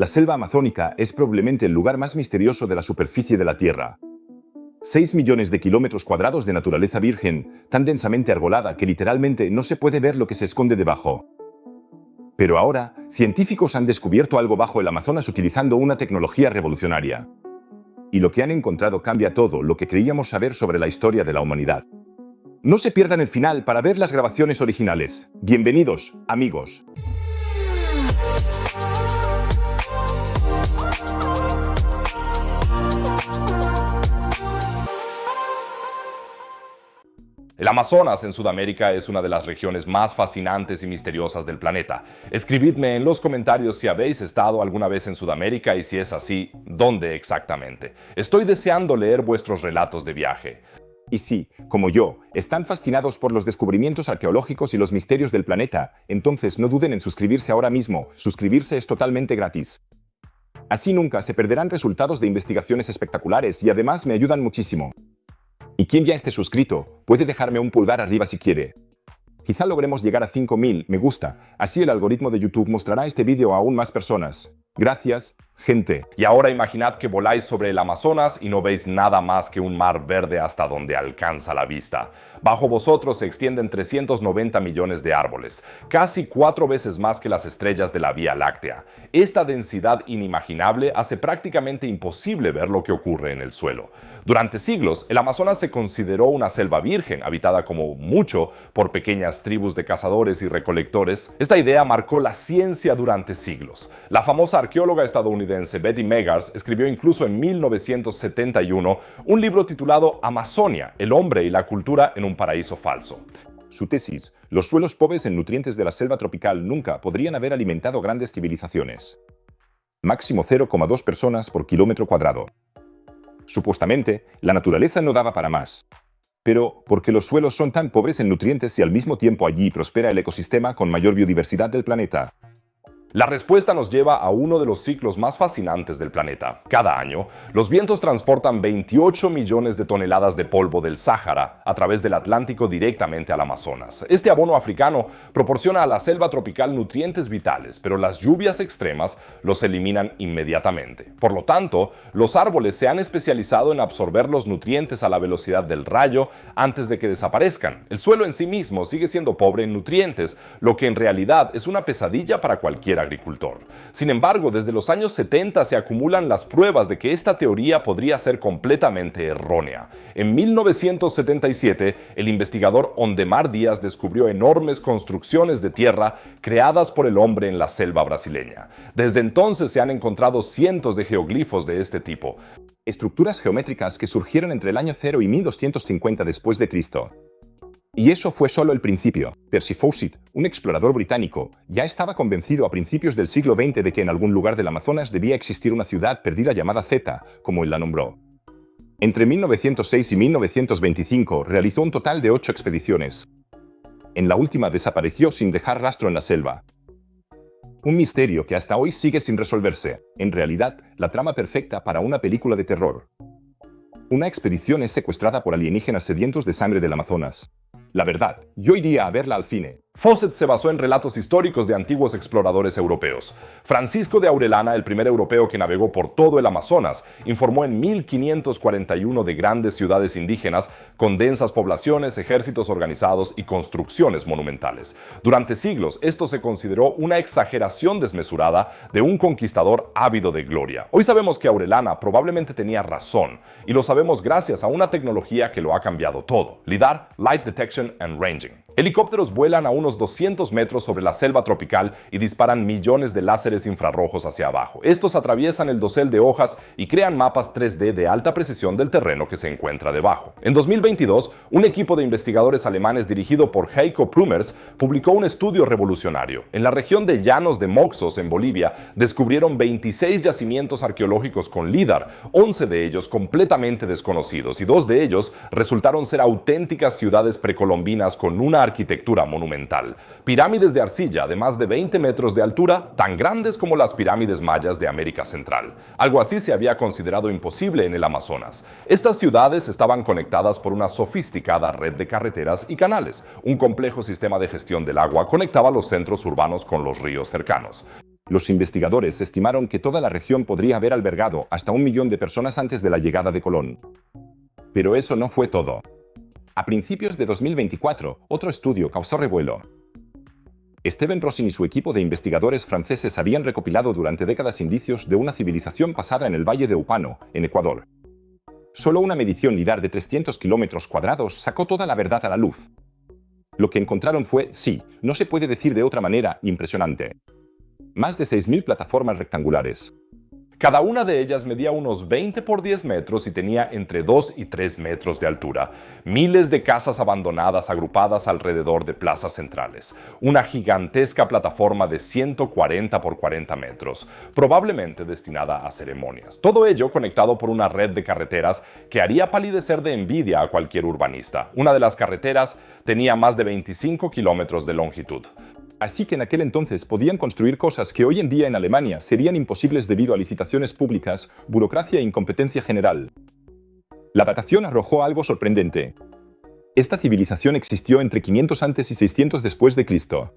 La selva amazónica es probablemente el lugar más misterioso de la superficie de la Tierra. 6 millones de kilómetros cuadrados de naturaleza virgen, tan densamente arbolada que literalmente no se puede ver lo que se esconde debajo. Pero ahora, científicos han descubierto algo bajo el Amazonas utilizando una tecnología revolucionaria. Y lo que han encontrado cambia todo lo que creíamos saber sobre la historia de la humanidad. No se pierdan el final para ver las grabaciones originales. Bienvenidos, amigos. El Amazonas en Sudamérica es una de las regiones más fascinantes y misteriosas del planeta. Escribidme en los comentarios si habéis estado alguna vez en Sudamérica y si es así, ¿dónde exactamente? Estoy deseando leer vuestros relatos de viaje. Y si, como yo, están fascinados por los descubrimientos arqueológicos y los misterios del planeta, entonces no duden en suscribirse ahora mismo. Suscribirse es totalmente gratis. Así nunca se perderán resultados de investigaciones espectaculares y además me ayudan muchísimo. Y quien ya esté suscrito, puede dejarme un pulgar arriba si quiere. Quizá logremos llegar a 5000 me gusta, así el algoritmo de YouTube mostrará este vídeo a aún más personas. Gracias, gente. Y ahora imaginad que voláis sobre el Amazonas y no veis nada más que un mar verde hasta donde alcanza la vista. Bajo vosotros se extienden 390 millones de árboles, casi 4 veces más que las estrellas de la Vía Láctea. Esta densidad inimaginable hace prácticamente imposible ver lo que ocurre en el suelo. Durante siglos, el Amazonas se consideró una selva virgen, habitada como mucho por pequeñas tribus de cazadores y recolectores. Esta idea marcó la ciencia durante siglos. La famosa arqueóloga estadounidense Betty Meggars escribió incluso en 1971 un libro titulado Amazonia, el hombre y la cultura en un paraíso falso. Su tesis, los suelos pobres en nutrientes de la selva tropical nunca podrían haber alimentado grandes civilizaciones. Máximo 0,2 personas por kilómetro cuadrado. Supuestamente, la naturaleza no daba para más. Pero, ¿por qué los suelos son tan pobres en nutrientes y al mismo tiempo allí prospera el ecosistema con mayor biodiversidad del planeta? La respuesta nos lleva a uno de los ciclos más fascinantes del planeta. Cada año, los vientos transportan 28 millones de toneladas de polvo del Sáhara a través del Atlántico directamente al Amazonas. Este abono africano proporciona a la selva tropical nutrientes vitales, pero las lluvias extremas los eliminan inmediatamente. Por lo tanto, los árboles se han especializado en absorber los nutrientes a la velocidad del rayo antes de que desaparezcan. El suelo en sí mismo sigue siendo pobre en nutrientes, lo que en realidad es una pesadilla para cualquier agricultor. Sin embargo, desde los años 70 se acumulan las pruebas de que esta teoría podría ser completamente errónea. En 1977, el investigador Ondemar Díaz descubrió enormes construcciones de tierra creadas por el hombre en la selva brasileña. Desde entonces se han encontrado cientos de geoglifos de este tipo. Estructuras geométricas que surgieron entre el año 0 y 1250 después de Cristo. Y eso fue solo el principio. Percy Fawcett, un explorador británico, ya estaba convencido a principios del siglo XX de que en algún lugar del Amazonas debía existir una ciudad perdida llamada Zeta, como él la nombró. Entre 1906 y 1925 realizó un total de 8 expediciones. En la última desapareció sin dejar rastro en la selva. Un misterio que hasta hoy sigue sin resolverse. En realidad, la trama perfecta para una película de terror. Una expedición es secuestrada por alienígenas sedientos de sangre del Amazonas. La verdad, yo iría a verla al cine. Fawcett se basó en relatos históricos de antiguos exploradores europeos. Francisco de Aurelana, el primer europeo que navegó por todo el Amazonas, informó en 1541 de grandes ciudades indígenas con densas poblaciones, ejércitos organizados y construcciones monumentales. Durante siglos, esto se consideró una exageración desmesurada de un conquistador ávido de gloria. Hoy sabemos que Aurelana probablemente tenía razón, y lo sabemos gracias a una tecnología que lo ha cambiado todo: LIDAR, Light Detection and Ranging. Helicópteros vuelan a unos 200 metros sobre la selva tropical y disparan millones de láseres infrarrojos hacia abajo. Estos atraviesan el dosel de hojas y crean mapas 3D de alta precisión del terreno que se encuentra debajo. En 2022, un equipo de investigadores alemanes dirigido por Heiko Plumers publicó un estudio revolucionario. En la región de Llanos de Moxos, en Bolivia, descubrieron 26 yacimientos arqueológicos con LIDAR, 11 de ellos completamente desconocidos, y 2 de ellos resultaron ser auténticas ciudades precolombinas con una arquitectura monumental. Pirámides de arcilla de más de 20 metros de altura, tan grandes como las pirámides mayas de América Central. Algo así se había considerado imposible en el Amazonas. Estas ciudades estaban conectadas por una sofisticada red de carreteras y canales. Un complejo sistema de gestión del agua conectaba los centros urbanos con los ríos cercanos. Los investigadores estimaron que toda la región podría haber albergado hasta 1 millón de personas antes de la llegada de Colón. Pero eso no fue todo. A principios de 2024, otro estudio causó revuelo. Steven Rosin y su equipo de investigadores franceses habían recopilado durante décadas indicios de una civilización pasada en el Valle de Upano, en Ecuador. Solo una medición LIDAR de 300 kilómetros cuadrados sacó toda la verdad a la luz. Lo que encontraron fue, sí, no se puede decir de otra manera, impresionante. Más de 6.000 plataformas rectangulares. Cada una de ellas medía unos 20 por 10 metros y tenía entre 2 y 3 metros de altura. Miles de casas abandonadas agrupadas alrededor de plazas centrales. Una gigantesca plataforma de 140 por 40 metros, probablemente destinada a ceremonias. Todo ello conectado por una red de carreteras que haría palidecer de envidia a cualquier urbanista. Una de las carreteras tenía más de 25 kilómetros de longitud. Así que en aquel entonces podían construir cosas que hoy en día en Alemania serían imposibles debido a licitaciones públicas, burocracia e incompetencia general. La datación arrojó algo sorprendente. Esta civilización existió entre 500 antes y 600 después de Cristo.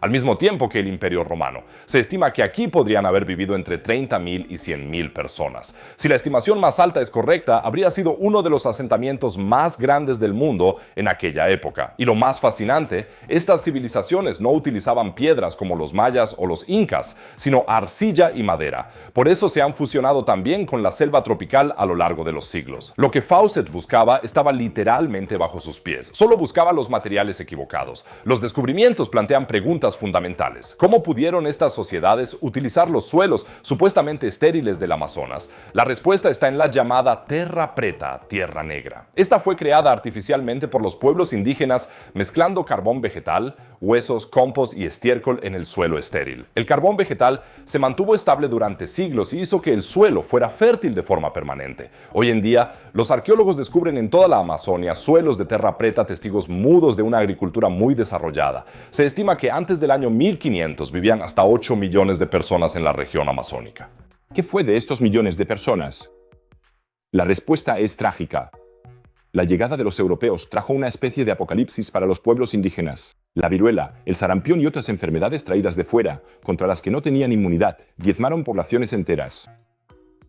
Al mismo tiempo que el Imperio Romano. Se estima que aquí podrían haber vivido entre 30.000 y 100.000 personas. Si la estimación más alta es correcta, habría sido uno de los asentamientos más grandes del mundo en aquella época. Y lo más fascinante, estas civilizaciones no utilizaban piedras como los mayas o los incas, sino arcilla y madera. Por eso se han fusionado también con la selva tropical a lo largo de los siglos. Lo que Fawcett buscaba estaba literalmente bajo sus pies. Solo buscaba los materiales equivocados. Los descubrimientos plantean preguntas fundamentales. ¿Cómo pudieron estas sociedades utilizar los suelos supuestamente estériles del Amazonas? La respuesta está en la llamada Terra Preta, Tierra Negra. Esta fue creada artificialmente por los pueblos indígenas mezclando carbón vegetal, huesos, compost y estiércol en el suelo estéril. El carbón vegetal se mantuvo estable durante siglos y hizo que el suelo fuera fértil de forma permanente. Hoy en día, los arqueólogos descubren en toda la Amazonia suelos de Terra Preta, testigos mudos de una agricultura muy desarrollada. Se estima que antes del año 1500 vivían hasta 8 millones de personas en la región amazónica. ¿Qué fue de estos millones de personas? La respuesta es trágica. La llegada de los europeos trajo una especie de apocalipsis para los pueblos indígenas. La viruela, el sarampión y otras enfermedades traídas de fuera, contra las que no tenían inmunidad, diezmaron poblaciones enteras.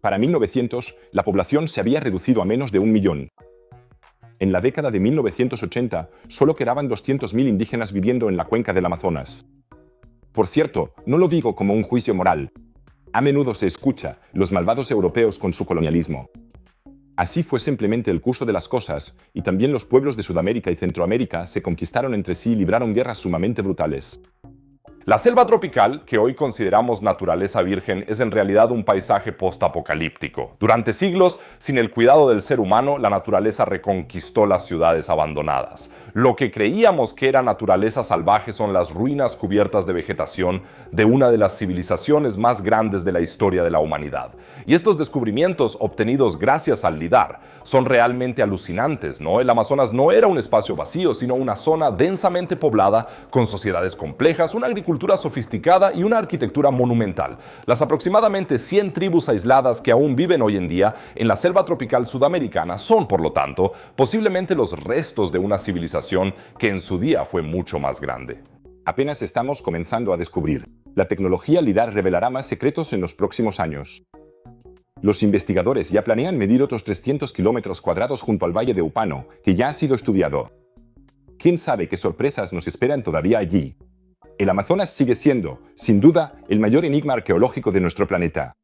Para 1900, la población se había reducido a menos de 1 millón. En la década de 1980, solo quedaban 200.000 indígenas viviendo en la cuenca del Amazonas. Por cierto, no lo digo como un juicio moral. A menudo se escucha, los malvados europeos con su colonialismo. Así fue simplemente el curso de las cosas, y también los pueblos de Sudamérica y Centroamérica se conquistaron entre sí y libraron guerras sumamente brutales. La selva tropical, que hoy consideramos naturaleza virgen, es en realidad un paisaje postapocalíptico. Durante siglos, sin el cuidado del ser humano, la naturaleza reconquistó las ciudades abandonadas. Lo que creíamos que era naturaleza salvaje son las ruinas cubiertas de vegetación de una de las civilizaciones más grandes de la historia de la humanidad. Y estos descubrimientos, obtenidos gracias al LIDAR, son realmente alucinantes, ¿no? El Amazonas no era un espacio vacío, sino una zona densamente poblada, con sociedades complejas, una agricultura sofisticada y una arquitectura monumental. Las aproximadamente 100 tribus aisladas que aún viven hoy en día en la selva tropical sudamericana son, por lo tanto, posiblemente los restos de una civilización que en su día fue mucho más grande. Apenas estamos comenzando a descubrir. La tecnología LIDAR revelará más secretos en los próximos años. Los investigadores ya planean medir otros 300 kilómetros cuadrados junto al Valle de Upano, que ya ha sido estudiado. ¿Quién sabe qué sorpresas nos esperan todavía allí? El Amazonas sigue siendo, sin duda, el mayor enigma arqueológico de nuestro planeta.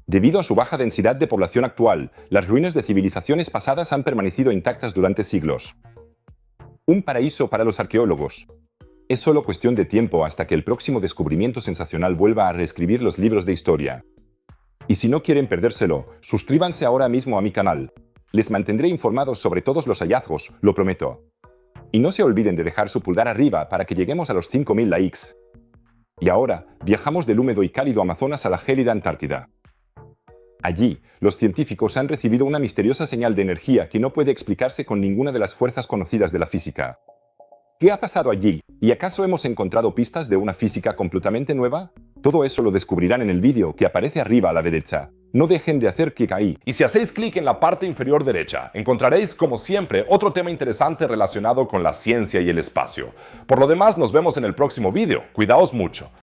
Debido a su baja densidad de población actual, las ruinas de civilizaciones pasadas han permanecido intactas durante siglos. Un paraíso para los arqueólogos. Es solo cuestión de tiempo hasta que el próximo descubrimiento sensacional vuelva a reescribir los libros de historia. Y si no quieren perdérselo, suscríbanse ahora mismo a mi canal. Les mantendré informados sobre todos los hallazgos, lo prometo. Y no se olviden de dejar su pulgar arriba para que lleguemos a los 5.000 likes. Y ahora, viajamos del húmedo y cálido Amazonas a la gélida Antártida. Allí, los científicos han recibido una misteriosa señal de energía que no puede explicarse con ninguna de las fuerzas conocidas de la física. ¿Qué ha pasado allí? ¿Y acaso hemos encontrado pistas de una física completamente nueva? Todo eso lo descubrirán en el vídeo que aparece arriba a la derecha. No dejen de hacer clic ahí. Y si hacéis clic en la parte inferior derecha, encontraréis, como siempre, otro tema interesante relacionado con la ciencia y el espacio. Por lo demás, nos vemos en el próximo vídeo. Cuidaos mucho.